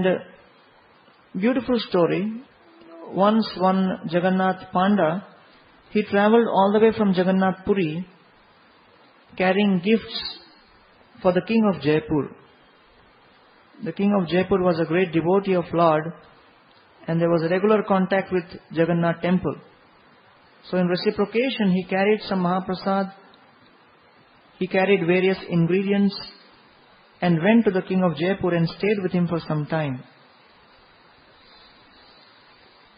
And beautiful story. Once one Jagannath Panda, he travelled all the way from Jagannath Puri carrying gifts for the king of Jaipur. The king of Jaipur was a great devotee of Lord, and there was a regular contact with Jagannath temple. So in reciprocation, he carried some Mahaprasad, he carried various ingredients and went to the king of Jaipur and stayed with him for some time.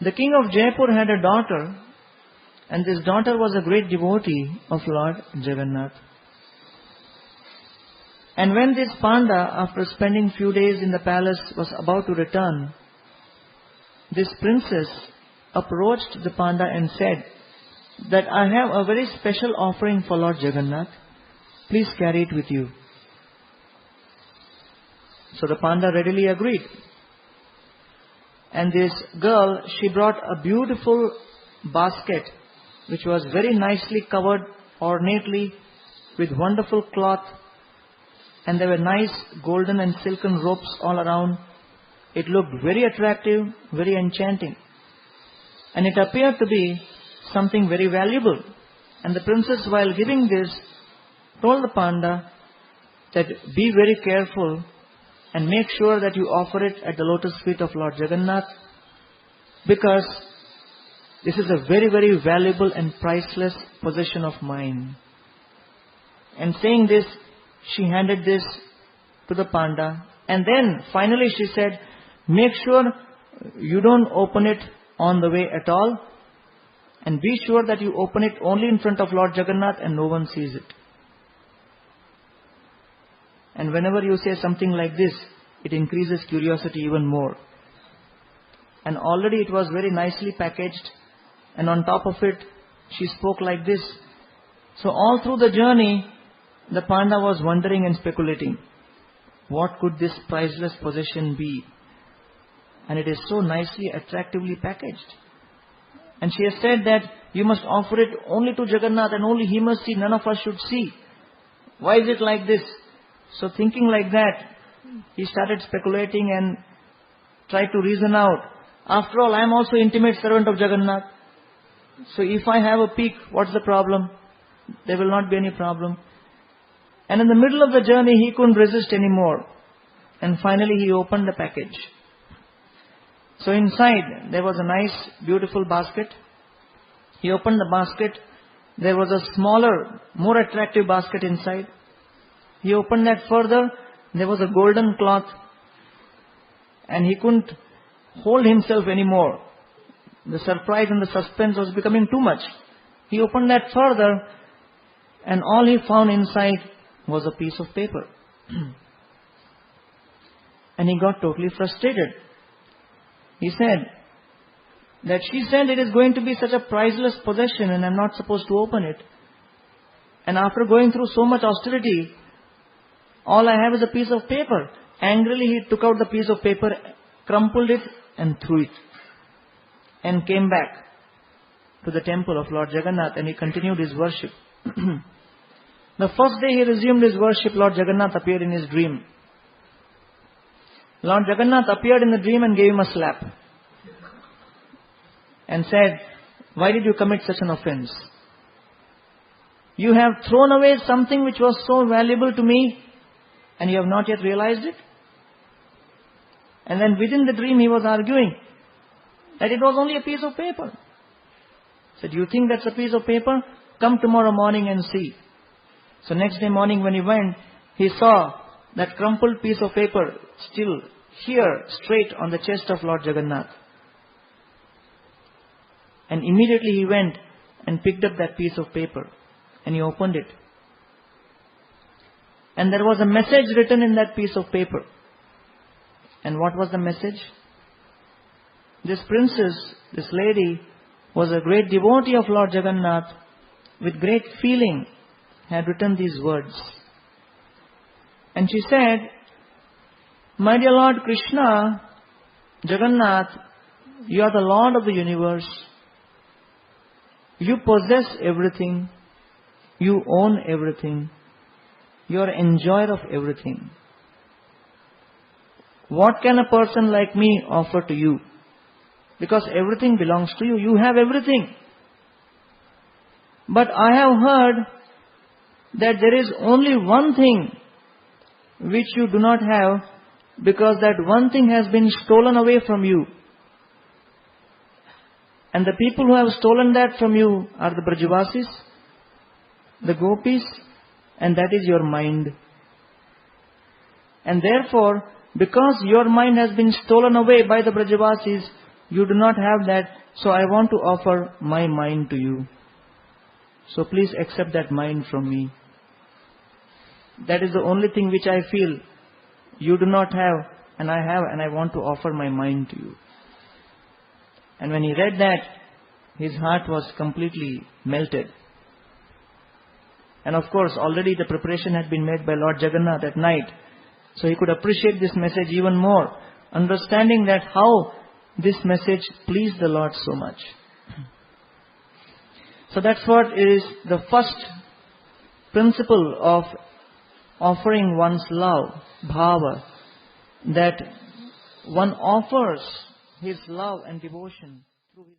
The king of Jaipur had a daughter, and this daughter was a great devotee of Lord Jagannath. And when this Panda, after spending few days in the palace, was about to return, this princess approached the Panda and said that I have a very special offering for Lord Jagannath. Please carry it with you. So the Panda readily agreed. And this girl, she brought a beautiful basket which was very nicely covered ornately with wonderful cloth, and there were nice golden and silken ropes all around. It looked very attractive, very enchanting. And it appeared to be something very valuable. And the princess, while giving this, told the Panda that be very careful and make sure that you offer it at the lotus feet of Lord Jagannath, because this is a very, very valuable and priceless possession of mine. And saying this, she handed this to the Panda. And then finally she said, make sure you don't open it on the way at all. And be sure that you open it only in front of Lord Jagannath and no one sees it. And whenever you say something like this, it increases curiosity even more. And already it was very nicely packaged. And on top of it, she spoke like this. So all through the journey, the Panda was wondering and speculating, what could this priceless possession be? And it is so nicely, attractively packaged. And she has said that you must offer it only to Jagannath and only he must see, none of us should see. Why is it like this? So thinking like that, he started speculating and tried to reason out. After all, I am also intimate servant of Jagannath. So if I have a peek, what's the problem? There will not be any problem. And in the middle of the journey, he couldn't resist anymore. And finally, he opened the package. So inside, there was a nice, beautiful basket. He opened the basket. There was a smaller, more attractive basket inside. He opened that further. There was a golden cloth. And he couldn't hold himself anymore. The surprise and the suspense was becoming too much. He opened that further. And all he found inside was a piece of paper. And he got totally frustrated. He said that she said it is going to be such a priceless possession and I'm not supposed to open it. And after going through so much austerity, all I have is a piece of paper. Angrily he took out the piece of paper, crumpled it and threw it. And came back to the temple of Lord Jagannath and he continued his worship. The first day he resumed his worship, Lord Jagannath appeared in his dream. Lord Jagannath appeared in the dream and gave him a slap. And said, why did you commit such an offense? You have thrown away something which was so valuable to me and you have not yet realized it? And then within the dream he was arguing that it was only a piece of paper. He said, you think that's a piece of paper? Come tomorrow morning and see. So next day morning when he went, he saw that crumpled piece of paper still here, straight on the chest of Lord Jagannath. And immediately he went and picked up that piece of paper and he opened it. And there was a message written in that piece of paper. And what was the message? This princess, this lady, was a great devotee of Lord Jagannath, with great feeling, had written these words. And she said, my dear Lord Krishna, Jagannath, you are the Lord of the universe. You possess everything. You own everything. You are enjoyer of everything. what can a person like me offer to you? Because everything belongs to you. You have everything. But I have heard that there is only one thing which you do not have, because that one thing has been stolen away from you. And the people who have stolen that from you are the Brajavasis, the Gopis, and that is your mind. And therefore, because your mind has been stolen away by the Brajavasis, you do not have that, so I want to offer my mind to you. So please accept that mind from me. That is the only thing which I feel you do not have, and I have, and I want to offer my mind to you. And when he read that, his heart was completely melted. And of course, already the preparation had been made by Lord Jagannath at night. So he could appreciate this message even more, understanding that how this message pleased the Lord so much. So that's what is the first principle of offering one's love, bhava, that one offers his love and devotion